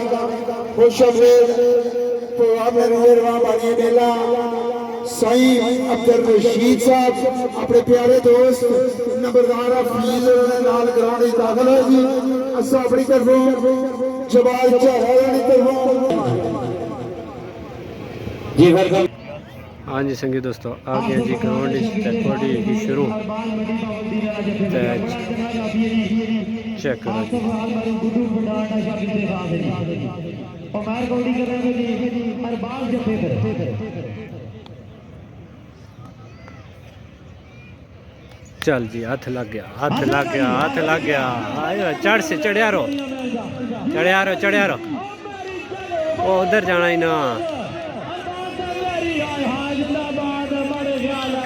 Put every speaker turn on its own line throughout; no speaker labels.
खुशमेद programme मेहरबान बानी मेला साईं अब्दुल रशीद साहब अपने प्यारे दोस्त नंबरदार हफीज नाल ग्राउंड में दाखिल है जी। असा अपनी तरफों जवाब चाहने तरफों जी वेलकम।
हाँ जी संगी दोस्तों आ गया जी ग्राउंड बॉडी की शुरू चेक करो जी। चल जी हाथ लग गया हाथ लग गया हाथ लग गया। आयो चढ़ से चढ़िया रो चढ़िया रो वो उधर जाना ही ना।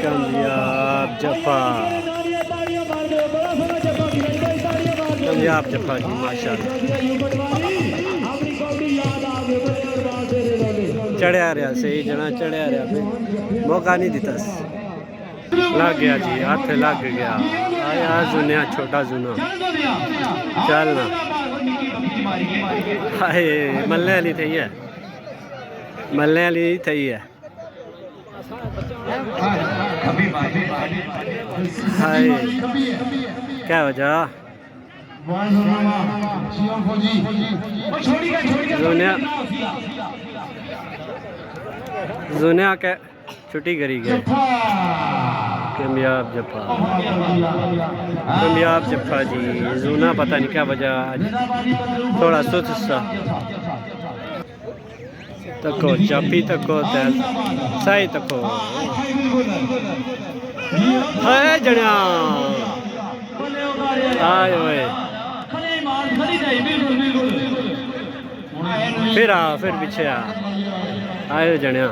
कामयाब जफा कामयाब जफा जी माशाल्लाह चढ़िया रहा सही जना चढ़िया रहा मौका नहीं दिता। लग गया जी हाथ लग गया। आया जुनिया छोटा जुना चलना हाय मल्ले वाली थी है मल्ले वाली थी है। हाय क्या वजह जुनिया के छुट्टी करी गए। कामयाब जफा जी जूना पता नहीं क्या वजह थोड़ा सुस्त सा तको चापी तको सही तको है जड़िया आए ओए फिर पीछे आयो जड़िया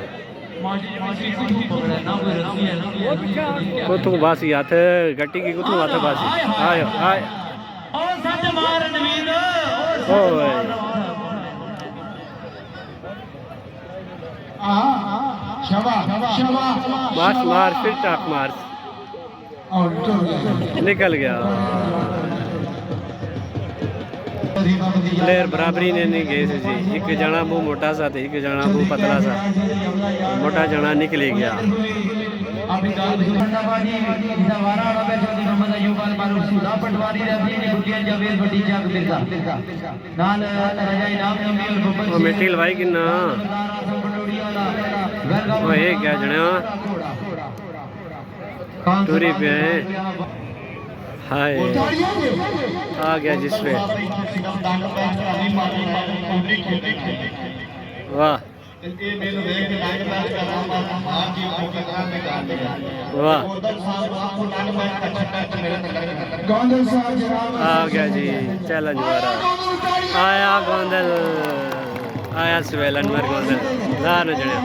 कुतु बासी हाथ गट्टी की कुतु हाथ बासी आयो आए ओए मार फिर टाक मार निकल गया। प्लेयर बराबरी ने नहीं गए जी। एक जना मुँह मोटा सा एक जना मुँह पतला सा मोटा जना निकले गया। मिट्टी लवाई कि ना ये क्या जना टूरी पे हाय आ गया जिस पे वाह वाह आ गया जी चैलेंज वाला आया गोंदल आया सुहेल अनवर गोंदल ला न जड़े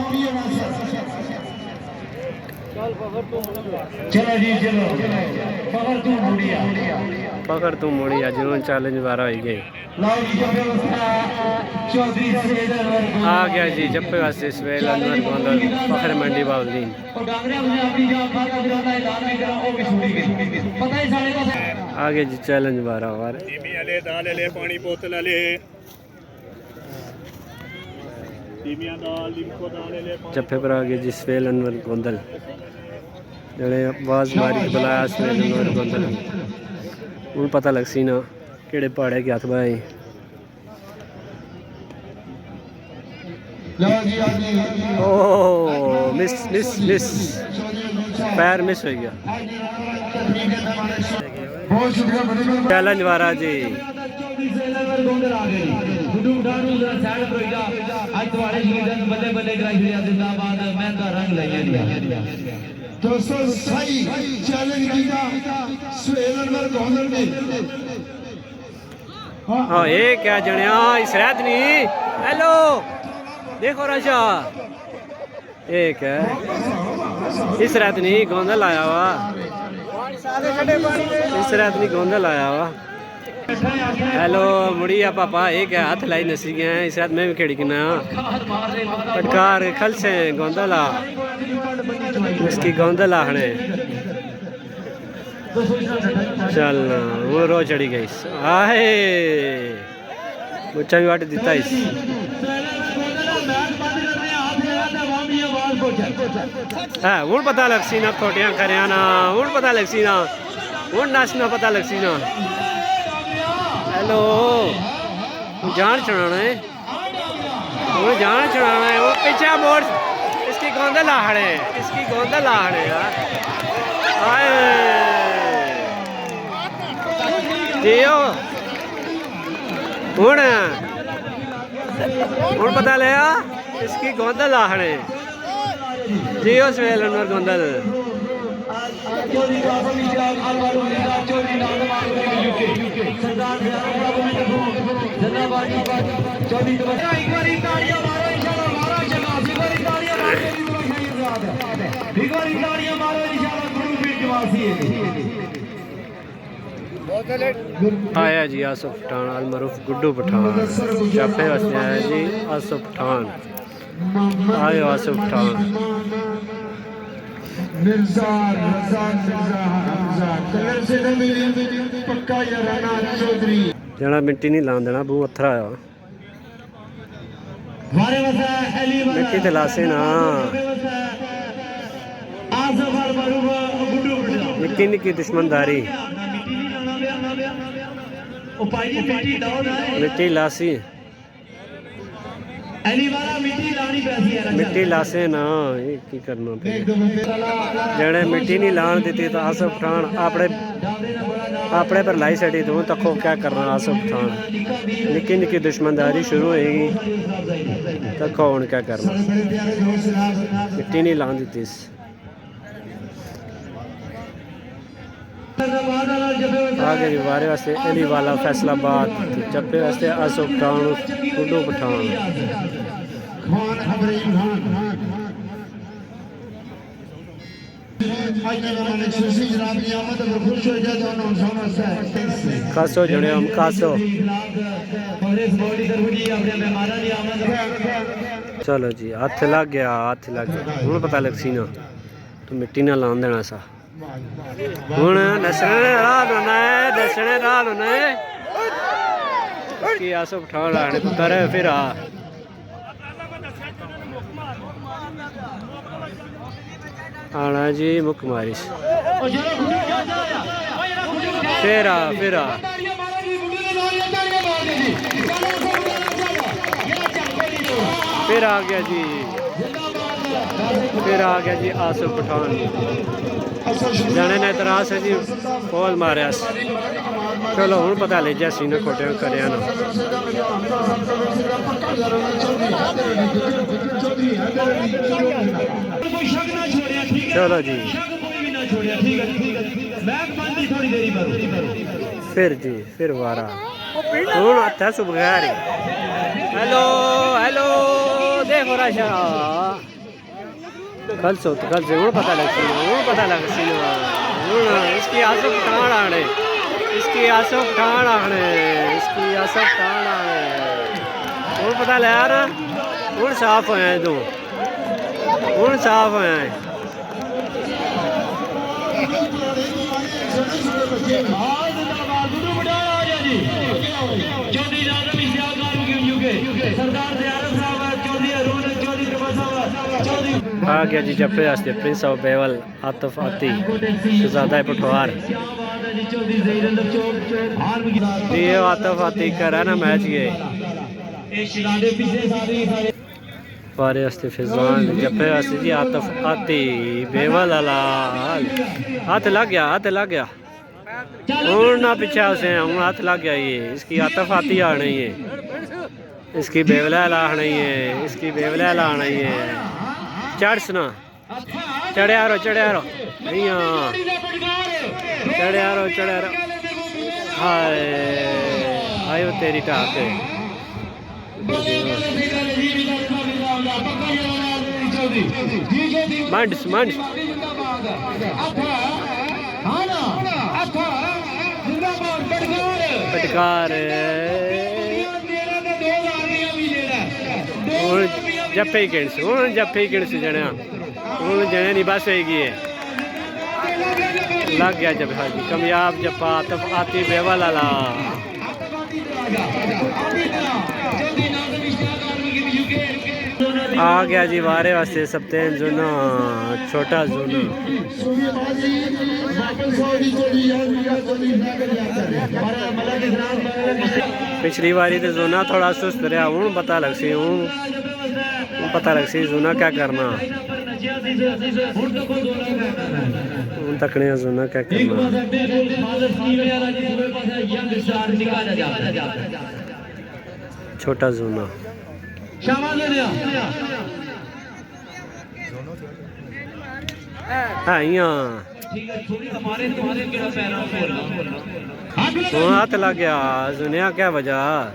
पकड़ तू मुड़िया जिन्होंने चैलेंज बारा हो गए। आ गया जी जप्पे वास्ते सुहेल अनवर गोंदल फखर मंडी बाउद्दीन आ गया जी चैलेंज बारा पानी बोतल जप्पे पर आ गए जी सुहेल अनवर गोंदल जड़े आवाज मारी बुलाया सुहेल अनवर गोंदल हूँ पता लग सी ना केड़े पहाड़े के हथ बाए। ओ मिस मिस मिस पैर मिस हो गया। चैलेंज वारा जी
दोस्तों सही चैलेंज किया सुहेल अनवर गोंदल ने।
हाँ ये क्या जनिया इस रात नहीं हेलो देखो राशा एक है इस रात नहीं गोंदल आया हुआ इस रात नहीं गोंदल आया हुआ। हेलो मुड़िया पापा एक है हाथ लाई नसी गए हैं इस रात में भी खेड़ी किना पटकार खल से गोंदला उसकी गोंदला हने चल वो रो चढ़ी गई आए बच्चा भी वट दिता इस है हूँ पता लग सी ना खोटियां करिया ना हूँ पता लग सी ना हूँ नसना पता लग सी ना हेलो जान चढ़ाना है वो जान चढ़ाना है वो पीछे मोड़ इसकी गोंदल आहड़े इसकी गोंदल आहड़े यार आए जियो हूँ पता लिया इसकी गोंदल आहड़े जियो सवेल अनवर गोंदल आया जी आसफ पठान अलमरूफ गुड्डू पठान चापे वास्ते आया जी आसफ पठान आयो आसफ पठान
मिर्जा रजा मिर्जा हमजा कलर से नबी पक्का याराना चौधरी
जना मिट्टी नहीं लान देना बू अथरा आया मिट्टी ते लासे ना निक्की निक्की दुश्मनदारी मिट्टी लासी मिट्टी लासे ना ये की करना जने मिट्टी नहीं लान दी तो आसफ पठान अपने पर लाई सड़ी तू तको क्या करना आसफ पठान निक्की निक्की दुश्मनदारी शुरू होएगी तको हूँ क्या करना मिट्टी नहीं लान दी आगे जी बारे वास्ते अली वाला फैसलाबाद चप्पे वास्ते आसफ पठान गुड्डू पठान कासो जड़े हम कासो चलो जी हाथ लग गया हूँ पता लग सी ना तो मिट्टी ना लान देना सा हूँ नसने राह होना है कि आसफ पठान लाने पुत्र फिर आ आना जी मुकमारिश फिर आ गया जी आसफ पठान जाने ने इतराज है जी फौल मारिया चलो हूँ पता ले जा सी ना खोटे करिया ना चलो जी फिर वारा हूँ हथा सुब गया हेलो देखो राशा कल से हूँ पता लग सी इसकी आसफ पठान आने हूँ पता लिया ना हूँ साफ होया तू हूँ साफ होया आ गया जी जप्पे वास्ते प्रिंस ऑफ बेवल आतिफ आती शहजादा पठवार ये आतिफ आती करा ना मैच ये पारे वास्ते फिजान जप्पे वास्ते जी आतिफ आती बेवल वाला हाथ लग गया और ना पीछे उसे हूँ हाथ लग गया ये इसकी आतिफ आती आ नहीं है इसकी बेवला ला नहीं है चढ़ना चढ़िया रो हाय आयो तेरी टाप मंड पटकार जप्पे ही किणस जने हूँ जने नहीं बस होगी लग गया जब हाजी कामयाब जप्पा आतिफ आती बेवल वाला आ गया जी वारे वास्ते सप्तेन जोना छोटा जोना पिछली बारी तो जोना थोड़ा सुस्त रहा हूँ पता लग सी पता लग सी जोना क्या करना तकने जोना क्या करना छोटा जोना हाँ यहाँ हाथ लग गया जुनिया क्या वजह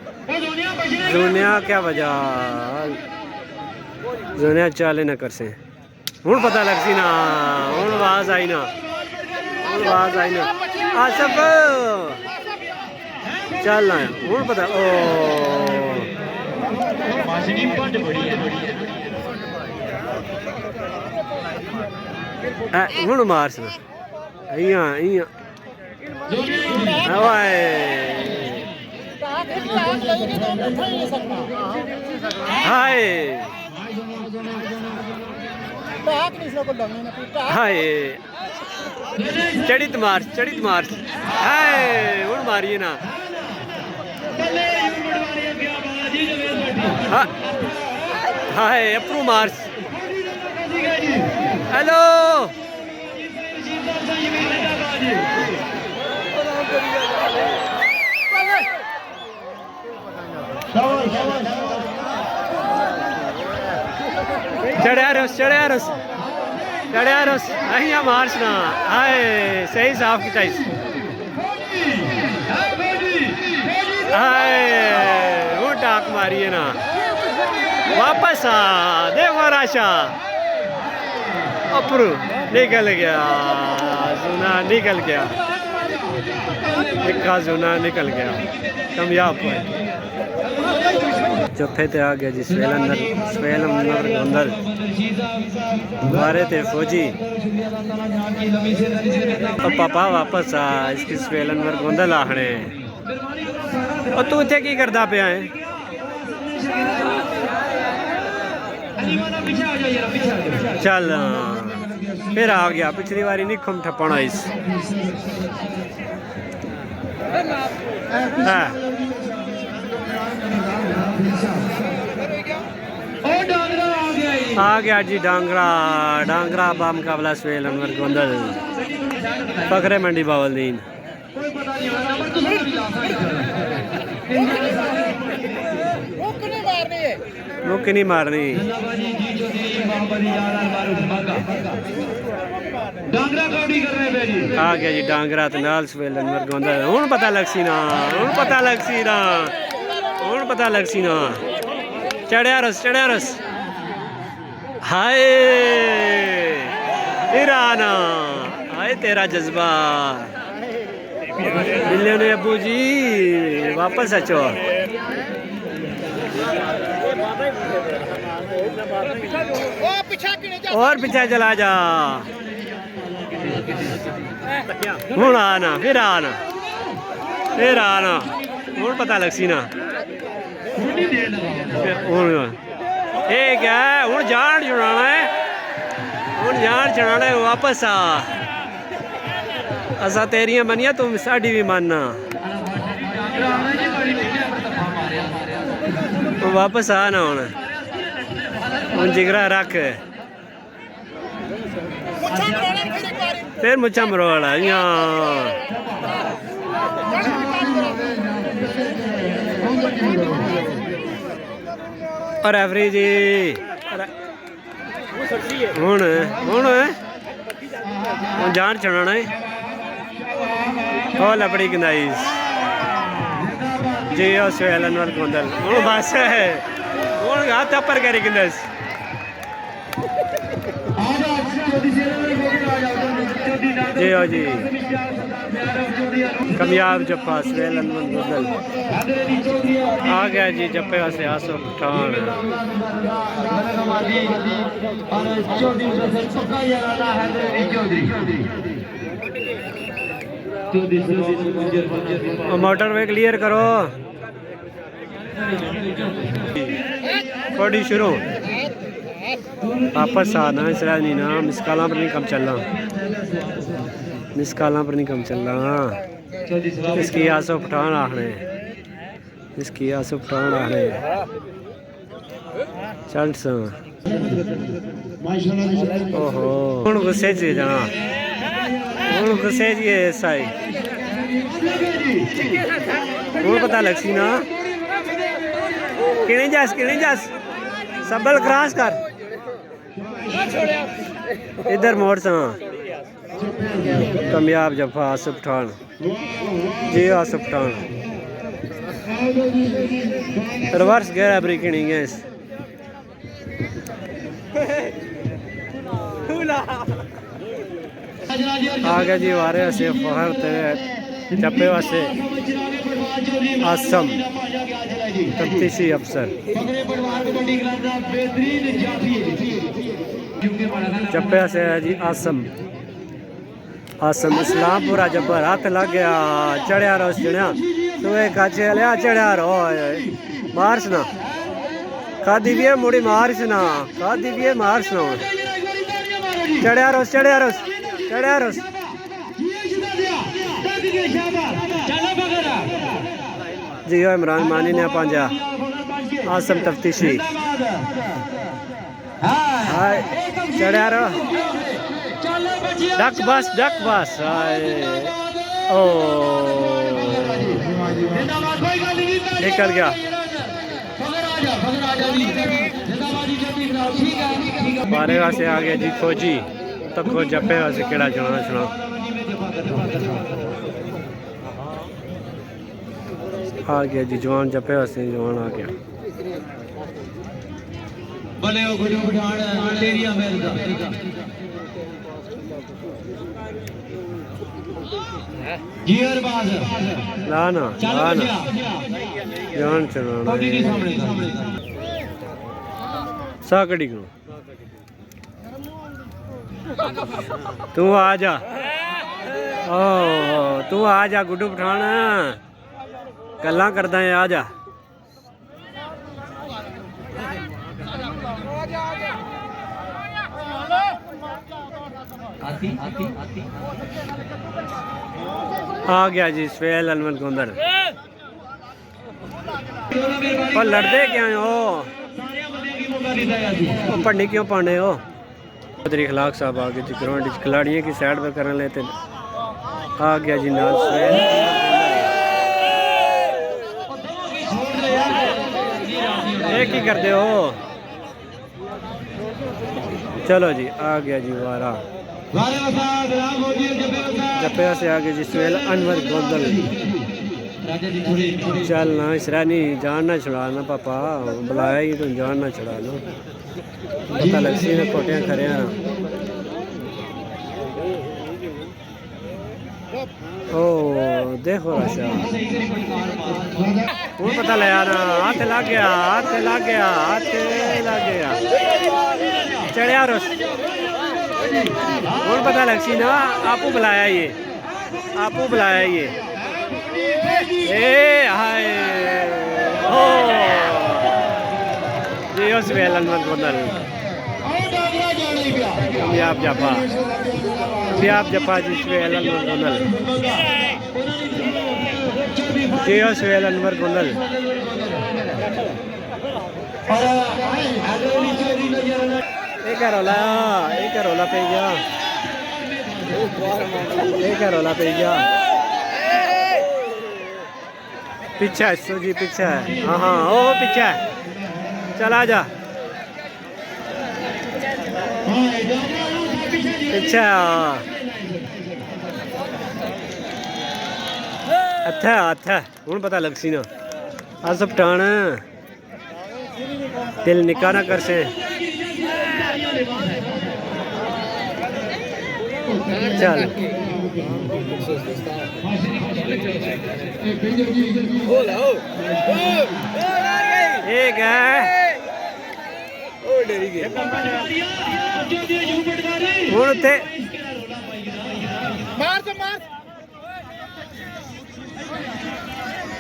जुनिया चाले ना कर से हूँ पता लग सी ना हूँ आवाज आई ना आसफ चल हूँ पता ओ हूँ मार्स हाय चढ़ित मार्च हाय हूँ मारिए ना हाय अप्रू मार्च हेलो चढ़िया रस अहिया मार्च ना हाय सही साफ की हाय वो टाक मारिए ना वापस आ देखो राशा अप्रू निकल गया जुना निकल गया इक्का जुना निकल गया कामयाब चौथे ते आ गया जी स्वेलम नगर गोंदल मारे थे फौजी और पापा वापस आ इसकी स्वेलन नगर गोंदल आखने और तू इतने की करता पे है चल फिर आ गया पिछली बारी नहीं खम ठपना इस आ गया जी डांगरा बा मुकाबला स्वेल अनवर गोंदल फखरे मंडी बावलदीन मुक नहीं मारनी आ गया जी डांगरा तो नाल स्वेल अनवर गोंदल हूँ पता लग सी ना चढ़िया रस हाय ईरान हाय तेरा जज्बा बिल्लियों ने अबू जी वापस अचो और पीछे चला जा हूँ आना फिर आना हूँ पता लग सी ना ठीक है हूँ जान छुड़ाना है वापस आ असा तेरियां मनिया तुम साड़ी भी मानना वापस आ ना हूँ जिगरा रख फिर मुच्छा मरोड़ और रेफरी जी हूँ जान छुड़ाना है खोल अपनी गंदाईस जी स्वेल अनवर गोंदल हूँ बस हूँ हाथ अपर करी गंदस जी कामयाब जप्पा स्वेल अनवर गोंदल आ गया जी जप्पे वास्ते आसो पठान मोटरवे क्लियर करो थोड़ी शुरू वापस आना इसरा नहीं ना मिसकाला पर नहीं कम चलना मिसकाला पर नहीं कम चलना इसकी आसो पठान आखने इसकी आसो पठान आखने चल सा ओहो हूँ गुस्से च जाना हूँ गुस्से च साई हूँ पता लग सी ना किने जास सबल क्रॉस कर इधर मोड़ सा कामयाब जफा आसिफ पठान जी आसिफ पठान रिवर्स गैर ब्रेकिंग है आ गया जी वारे से फहर ते चप्पे वास्ते आसम तफ्तीशी अफसर चप्पे से है जी आसम आसम इस्लामपुरा जब्बर हाथ लग गया चढ़िया रो चढ़िया तू एक अच्छे लिया चढ़िया रो मार्स ना का दिव्य मुड़ी मार्स ना का दिव्य मार्स ना चढ़िया रोस जी इमरान मानी ने पांजा आसम तफ्तीशी हाय चढ़िया रो डक बस ओ निकल गया बारे से आ गया जी फौजी तब को जप्पे से केड़ा चढ़ना सुना आ गया जी जवान जप्पे से जवान आ गया
भले ओ गुरु पठान तेरी अमेर दा जीर बाज
लाना जवान चढ़ाना सा कड़ी को तू आ जा ओ तू आ जा गुड्डू पठान गल्लां करदा है आ जा आ गया जी स्वेल अनवर गोंदर और लड़ते क्या हो पढ़ने क्यों पढ़ने हो चौधरी खलाक साहब आ गए जी ग्राउंड खिलाड़ियों की साइड पर करने लेते आ गया जी नाल स्वेल एक ही करते हो चलो जी आ गया जी वारा जप्पे से आ गए जी स्वेल अनवर गोंदल चल ना इसरा नहीं जान ना छुड़ाना पापा बुलाया ही तो जान ना छुड़ाना पता लग सी ने कोटियां खरे ओ देखो राशा वो पता लगा ना हाथ लग गया चढ़िया रोस और पता लग सी ना आपू बुलाया ये ए हाय ओ जी उस वेलन मन गोंदल कामयाब जपा जी वेलन मन गोंदल जी उस वेलन मन गोंदल एक रोला पे गया पीछे है सूजी पीछे है हाँ ओ पीछे है चला जा पीछे अच्छा हूँ पता लग सी ना आसिफ पठान दिल निका ना कर से चल एक है हूँ उत्थे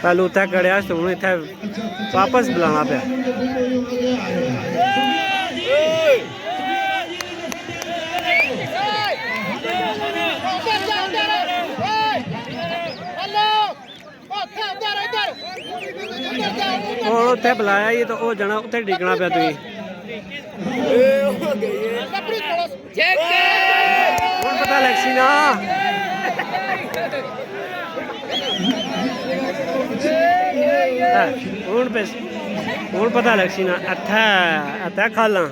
पहलू उत्थे कड़िया तो हूँ इत्थे वापस बुलाना पे और उत्थे बुलाया ही तो वो जाना उत्थे डिगना पे तुम हुण पता लग सी ना हुण पता लग सी ना इत्थे इत्थे खाला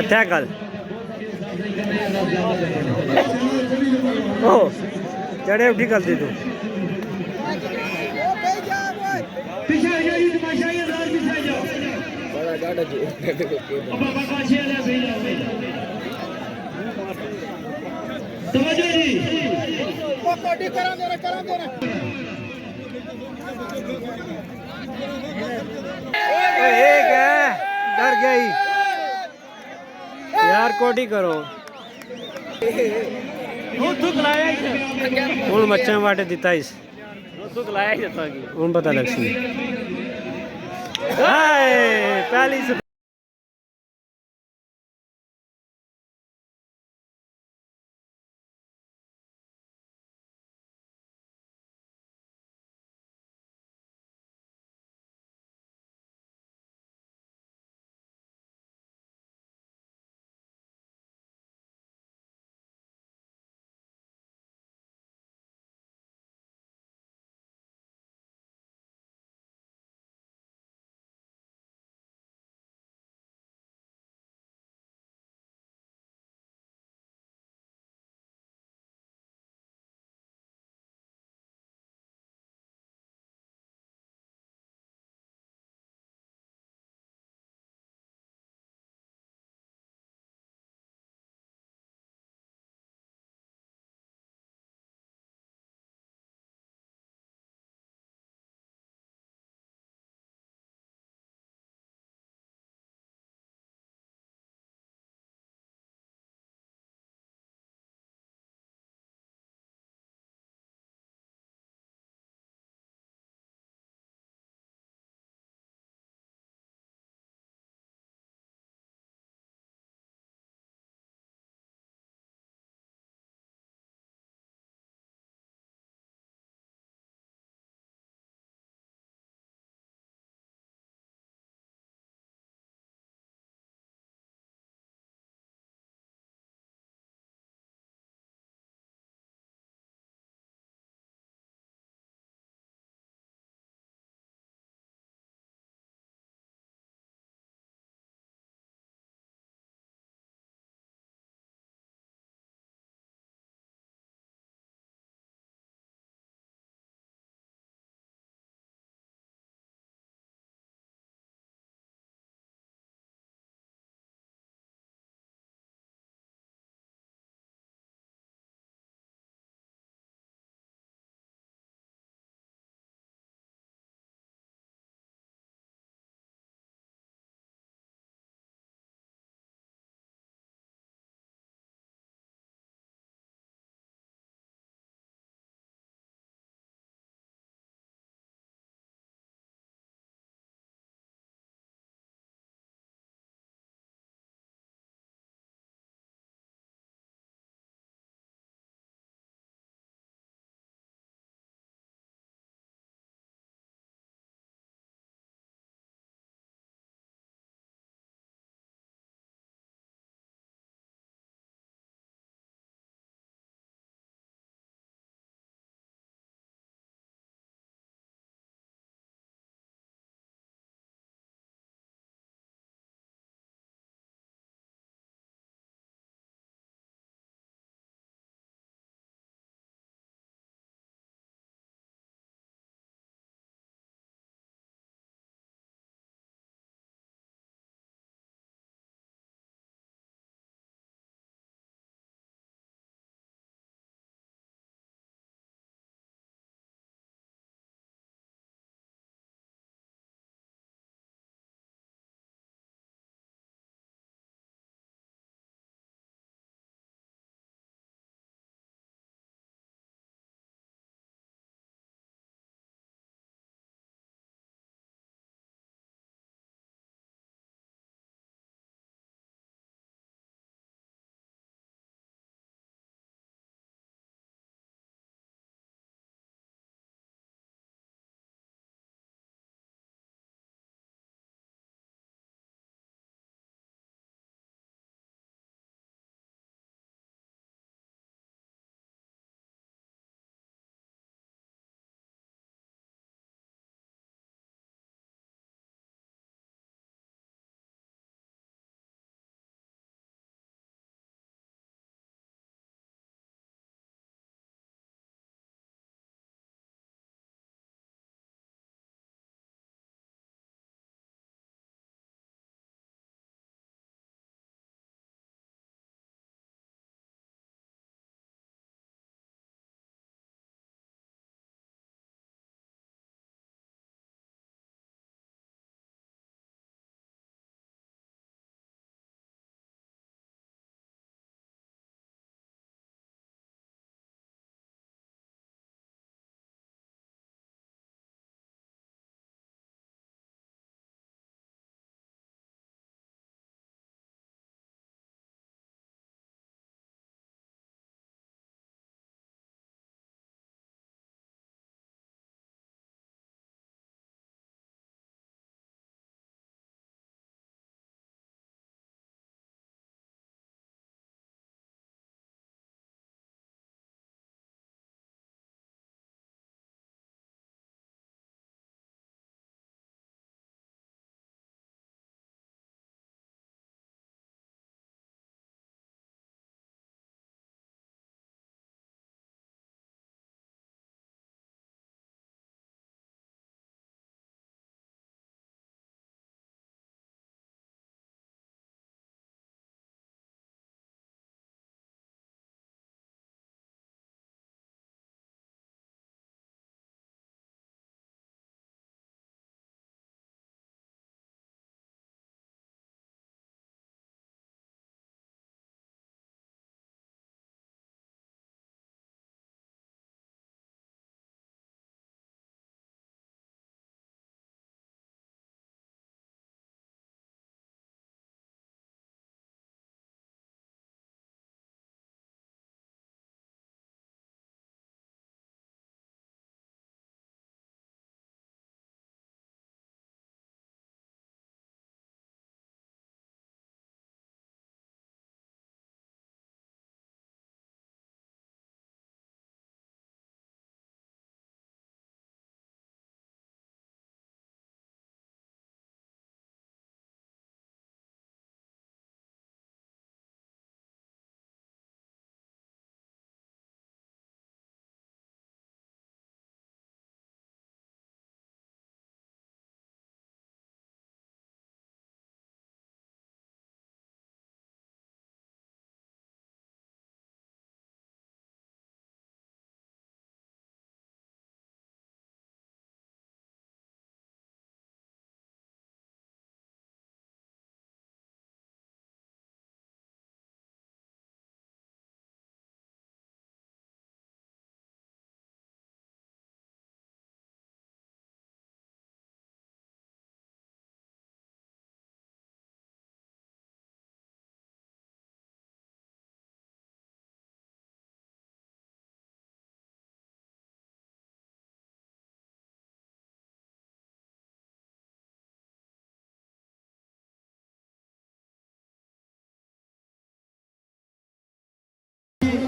इत्थे गल ओ जड़े उठी गलती तू
पीछे आ जाओ जी तमाशा ही अंदाज पीछे आ जाओ बड़ा गाड़ा जी बाबा पाछे आ सही जाओ तवज्जो जी
ओ कोटी करा दे
एक है डर गई यार कोटी करो हूँ बच्चे वाटे दिता इस हूँ पता लग सी पहली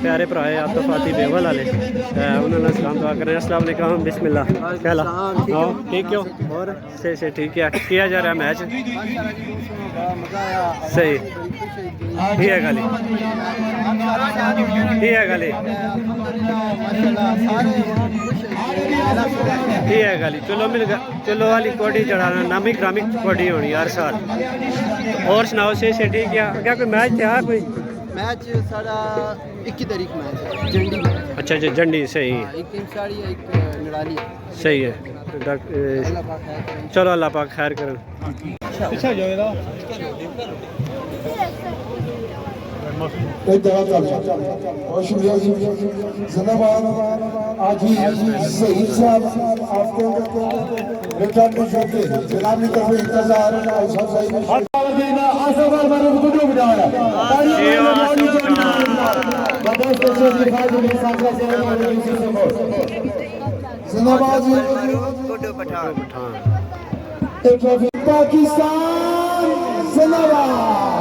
प्यारे भरा है आतिफ फाती बेवल वाले उन्होंने सलाम दुआ करें। अस्सलाम वालेकुम बिस्मिल्लाह कहला हाँ ठीक हो और से ठीक है किया जा रहा है मैच सही ठीक है गाली ठीक है गाली ठीक है गाली चलो मिल गया चलो वाली कोडी चढ़ाना नामी ग्रामी कोडी होनी हर साल। और सुनाओ से ठीक है क्या कोई मैच था कोई
मैच सारा 21 तारीख मैच है जंडी में।
अच्छा अच्छा जंडी सही
एक टीमसाड़ी एक नड़ाली
सही है चलो अल्लाह पाक खैर करें।
पीछे जाओ इधर
एक जगह चल बहुत शुक्रिया जी जिंदाबाद। आज ही शहीद साहब आपको रिटर्न में छोड़ते जनाब की तरफ इंतजार जिंदाबाद पाकिस्तान जिंदाबाद।